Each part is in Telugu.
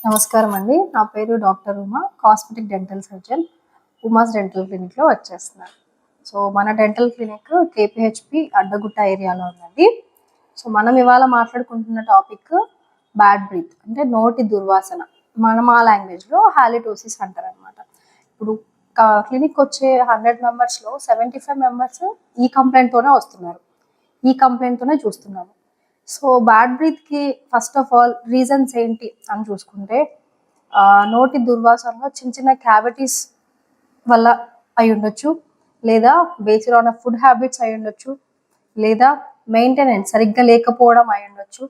నమస్కారం అండి. నా పేరు doctor Uma. Cosmetic dental surgeon Uma's dental క్లినిక్‌లో వర్క్ చేస్తున్నాను. సో, మన డెంటల్ క్లినిక్ కేపీహెచ్‌పి అడ్డగుట్ట ఏరియాలో ఉందండి. సో, మనం ఇవాళ మాట్లాడుకుంటున్న టాపిక్ బ్యాడ్ బ్రీత్ అంటే నోటి దుర్వాసన. మా లాంగ్వేజ్‌లో హాలిటోసిస్ అంటారనమాట. ఇప్పుడు క్లినిక్‌కొచ్చే 100 మెంబర్స్‌లో 75 మెంబర్స్ ఈ కంప్లెయింట్‌తోనే వస్తున్నారు. ఈ కంప్లెయింట్‌తోనే చూస్తున్నాము. సో, బ్యాడ్ బ్రీత్‌కి ఫస్ట్ ఆఫ్ ఆల్ రీజన్స్ ఏంటి అని చూసుకుంటే నోటి దుర్వాసనలో చిన్న చిన్న క్యావిటీస్ వల్ల అయ్యుండొచ్చు. లేదా బేస్డ్ ఆన్ ఫుడ్ హ్యాబిట్స్ అయ్యుండొచ్చు. లేదా మెయింటెనెన్స్ సరిగ్గా లేకపోవడం అయ్యుండొచ్చు.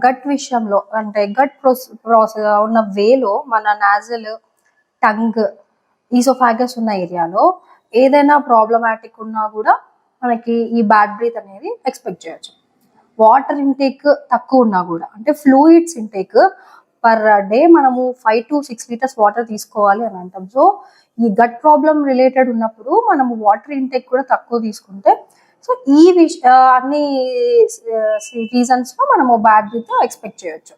గట్ విషయంలో అంటే గట్ ప్రాసెస్ ఉన్న వేలో మన నాజల్, టంగ్, ఈసోఫాగస్ ఉన్న ఏరియాలో ఏదైనా ప్రాబ్లమాటిక్ ఉన్నా కూడా మనకి ఈ బ్యాడ్ బ్రీత్ అనేది ఎక్స్పెక్ట్ చేయొచ్చు. వాటర్ ఇంటేక్ తక్కువ ఉన్నా కూడా అంటే ఫ్లూయిడ్స్ ఇంటేక్ పర్ డే మనము 5 to 6 లీటర్స్ వాటర్ తీసుకోవాలి అని అంటాం. సో ఈ గట్ ప్రాబ్లం రిలేటెడ్ ఉన్నప్పుడు మనము వాటర్ ఇంటేక్ కూడా తక్కువ తీసుకుంటే సో ఈ అన్ని రీజన్స్లో మనము బ్యాడ్ బ్రీత్ ఎక్స్పెక్ట్ చేయొచ్చు.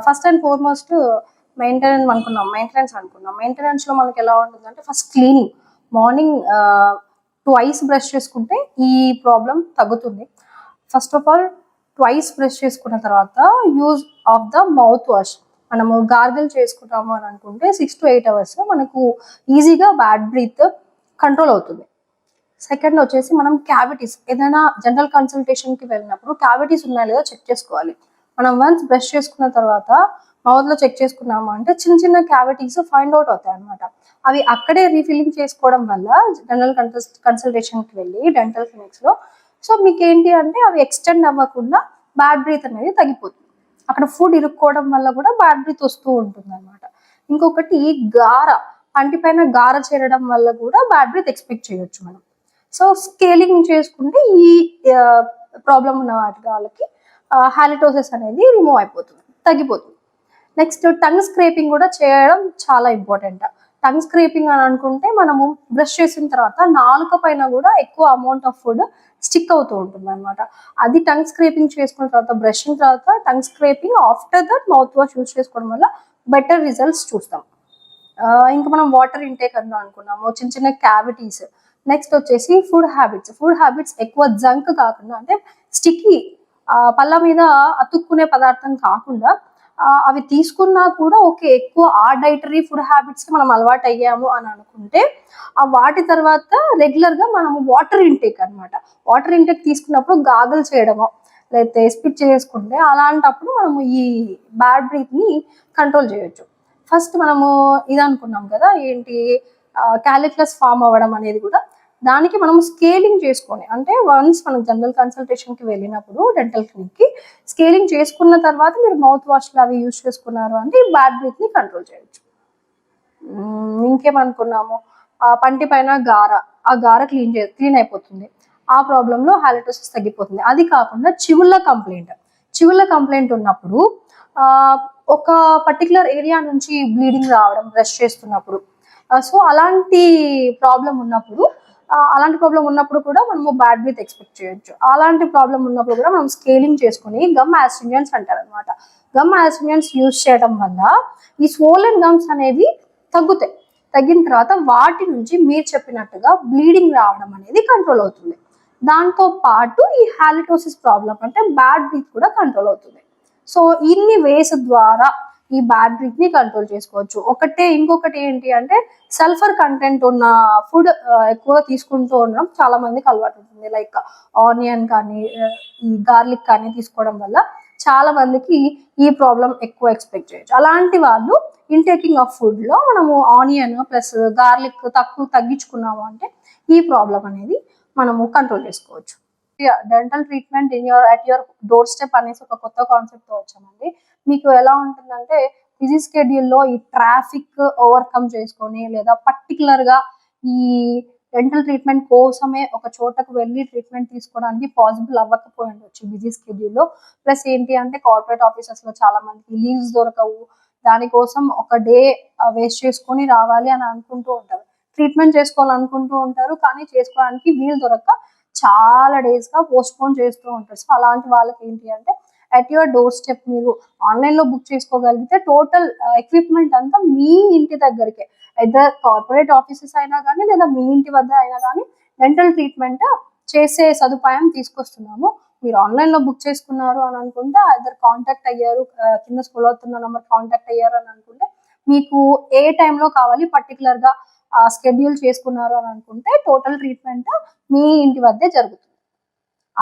ఫస్ట్ అండ్ ఫార్మోస్ట్ మెయింటెనెన్స్ అనుకున్నాం. మెయింటెనెన్స్లో మనకి ఎలా ఉంటుందంటే first cleaning. Morning twice brush చేసుకుంటే ఈ ప్రాబ్లం తగ్గుతుంది. First of all twice brush చేసుకున్న తర్వాత use of the mouth wash. మనము గార్గిల్ చేసుకుంటాము అని అనుకుంటే 6 to 8 hours మనకు ఈజీగా బ్యాడ్ బ్రీత్ కంట్రోల్ అవుతుంది. సెకండ్ వచ్చేసి మనం క్యావిటీస్ ఏదైనా జనరల్ కన్సల్టేషన్కి వెళ్ళినప్పుడు క్యావిటీస్ ఉన్నాయో లేదో చెక్ చేసుకోవాలి. మనం వన్స్ బ్రష్ చేసుకున్న తర్వాత మౌత్లో చెక్ చేసుకున్నాము అంటే చిన్న చిన్న క్యావిటీస్ ఫైండ్ అవుట్ అవుతాయి అనమాట. అవి అక్కడే రీఫిల్లింగ్ చేసుకోవడం వల్ల జనరల్ కన్సల్టేషన్కి వెళ్ళి డెంటల్ క్లినిక్స్లో సో మీకు ఏంటి అంటే అవి ఎక్స్టెండ్ అవ్వకుండా బ్యాడ్ బ్రీత్ అనేది తగ్గిపోతుంది. అక్కడ ఫుడ్ ఇరుక్కోవడం వల్ల కూడా బ్యాడ్ బ్రీత్ వస్తూ ఉంటుంది అనమాట. ఇంకొకటి పంటి పైన గార చేరడం వల్ల కూడా బ్యాడ్ బ్రీత్ ఎక్స్పెక్ట్ చేయొచ్చు మనం. సో స్కేలింగ్ చేసుకుంటే ఈ ప్రాబ్లం ఉన్న వాళ్ళకి హాలిటోసిస్ అనేది రిమూవ్ అయిపోతుంది, తగ్గిపోతుంది. నెక్స్ట్ టంగ్ స్క్రేపింగ్ కూడా చేయడం చాలా ఇంపార్టెంట్. టంగ్ స్క్రేపింగ్ అని అనుకుంటే మనము బ్రష్ చేసిన తర్వాత నాలుక పైన కూడా ఎక్కువ అమౌంట్ ఆఫ్ ఫుడ్ స్టిక్ అవుతూ ఉంటుంది అనమాట. అది టంగ్ స్క్రేపింగ్ చేసుకున్న తర్వాత బ్రషింగ్ తర్వాత tongue scraping after that mouth wash use చేసుకోవడం వల్ల బెటర్ రిజల్ట్స్ చూస్తాం. ఇంకా మనం వాటర్ ఇంటేక్ అనుకున్నాము, చిన్న చిన్న క్యావిటీస్. నెక్స్ట్ వచ్చేసి ఫుడ్ హ్యాబిట్స్ ఎక్కువ జంక్ కాకుండా అంటే స్టిక్కీ పళ్ళ మీద అతుక్కునే పదార్థం కాకుండా అవి తీసుకున్నా కూడా ఓకే ఎక్కువ ఆ డైటరీ ఫుడ్ హ్యాబిట్స్కి మనం అలవాటు అయ్యాము అని అనుకుంటే వాటి తర్వాత రెగ్యులర్గా మనము వాటర్ ఇంటేక్ అనమాట. వాటర్ ఇంటేక్ తీసుకున్నప్పుడు గాగల్ చేయడమో లేకపోతే స్పిట్ చేసుకుంటే అలాంటప్పుడు మనము ఈ బ్యాడ్ బ్రీత్ని కంట్రోల్ చేయొచ్చు. ఫస్ట్ మనము ఇది అనుకున్నాం కదా ఏంటి క్యాలిక్యులస్ ఫామ్ అవ్వడం అనేది కూడా దానికి మనం స్కేలింగ్ చేసుకొని అంటే వన్స్ మనం జనరల్ కన్సల్టేషన్కి వెళ్ళినప్పుడు డెంటల్ క్లినిక్కి స్కేలింగ్ చేసుకున్న తర్వాత మీరు మౌత్ వాష్లు అవి యూజ్ చేసుకున్నారు అంటే ఈ బ్యాడ్ బ్రీత్ని కంట్రోల్ చేయొచ్చు. ఇంకేమనుకున్నాము పంటి పైన ఆ గార క్లీన్ అయిపోతుంది. ఆ ప్రాబ్లంలో హాలిటోసిస్ తగ్గిపోతుంది. అది కాకుండా చివుళ్ళ కంప్లైంట్ ఉన్నప్పుడు ఒక పర్టికులర్ ఏరియా నుంచి బ్లీడింగ్ రావడం బ్రష్ చేస్తున్నప్పుడు సో అలాంటి ప్రాబ్లం ఉన్నప్పుడు కూడా మనము బ్యాడ్ బ్రీత్ ఎక్స్పెక్ట్ చేయొచ్చు. అలాంటి ప్రాబ్లం ఉన్నప్పుడు కూడా మనం స్కేలింగ్ చేసుకుని గమ్ యాస్ట్రింజెంట్స్ అంటారు అనమాట. గమ్ యాస్ట్రింజెంట్స్ యూజ్ చేయడం వల్ల ఈ స్వోలెన్ గమ్స్ అనేవి తగ్గిన తర్వాత వాటి నుంచి మీరు చెప్పినట్టుగా బ్లీడింగ్ రావడం అనేది కంట్రోల్ అవుతుంది. దాంతో పాటు ఈ హాలిటోసిస్ ప్రాబ్లం అంటే బ్యాడ్ బ్రీత్ కూడా కంట్రోల్ అవుతుంది. సో ఇన్ని వేస్ ద్వారా ఈ బ్యాడ్ బ్రీత్ ని కంట్రోల్ చేసుకోవచ్చు. ఇంకొకటి ఏంటి అంటే సల్ఫర్ కంటెంట్ ఉన్న ఫుడ్ ఎక్కువ తీసుకుంటూ ఉండడం చాలా మందికి అలవాటు ఉంటుంది. లైక్ ఆనియన్ కానీ ఈ గార్లిక్ కానీ తీసుకోవడం వల్ల చాలా మందికి ఈ ప్రాబ్లం ఎక్కువ ఎక్స్పెక్ట్ చేయొచ్చు. అలాంటి వాళ్ళు ఇంటేకింగ్ ఆఫ్ ఫుడ్ లో మనము ఆనియన్ ప్లస్ గార్లిక్ తగ్గించుకున్నాము అంటే ఈ ప్రాబ్లం అనేది మనము కంట్రోల్ చేసుకోవచ్చు. Dental treatment at your door step అనేసి ఒక కొత్త కాన్సెప్ట్ తో వచ్చామండి. మీకు ఎలా ఉంటుందంటే బిజీ స్కెడ్యూల్లో ఈ ట్రాఫిక్ ఓవర్కమ్ చేసుకొని లేదా పర్టికులర్ గా ఈ డెంటల్ ట్రీట్మెంట్ కోసమే ఒక చోటకు వెళ్ళి ట్రీట్మెంట్ తీసుకోవడానికి పాసిబుల్ అవ్వకపోయి ఉండొచ్చు బిజీ స్కెడ్యూల్లో. ప్లస్ ఏంటి అంటే కార్పొరేట్ ఆఫీసెస్ లో చాలా మందికి లీవ్స్ దొరకవు. దానికోసం ఒక డే వేస్ట్ చేసుకొని రావాలి అని అనుకుంటూ ఉంటారు. ట్రీట్మెంట్ చేసుకోవాలనుకుంటూ ఉంటారు కానీ చేసుకోవడానికి వీలు దొరక్క చాలా డేస్ గా పోస్ట్ పోన్ చేస్తూ ఉంటారు. సో అలాంటి వాళ్ళకి ఏంటి అంటే అట్ యువర్ డోర్ స్టెప్ మీరు ఆన్లైన్లో బుక్ చేసుకోగలిగితే టోటల్ ఎక్విప్మెంట్ అంతా మీ ఇంటి దగ్గరికే, ఎదర్ కార్పొరేట్ ఆఫీసెస్ అయినా కానీ లేదా మీ ఇంటి వద్ద అయినా కానీ డెంటల్ ట్రీట్మెంట్ చేసే సదుపాయం తీసుకొస్తున్నాము. మీరు ఆన్లైన్లో బుక్ చేసుకున్నారు అని అనుకుంటే ఎదర్ కాంటాక్ట్ అయ్యారు, కింద స్కూల్ అవుతున్న నెంబర్ కాంటాక్ట్ అయ్యారు అని అనుకుంటే మీకు ఏ టైంలో కావాలి పర్టికులర్గా స్కెడ్యూల్ చేసుకున్నారు అని అనుకుంటే టోటల్ ట్రీట్మెంట్ మీ ఇంటి వద్దే జరుగుతుంది.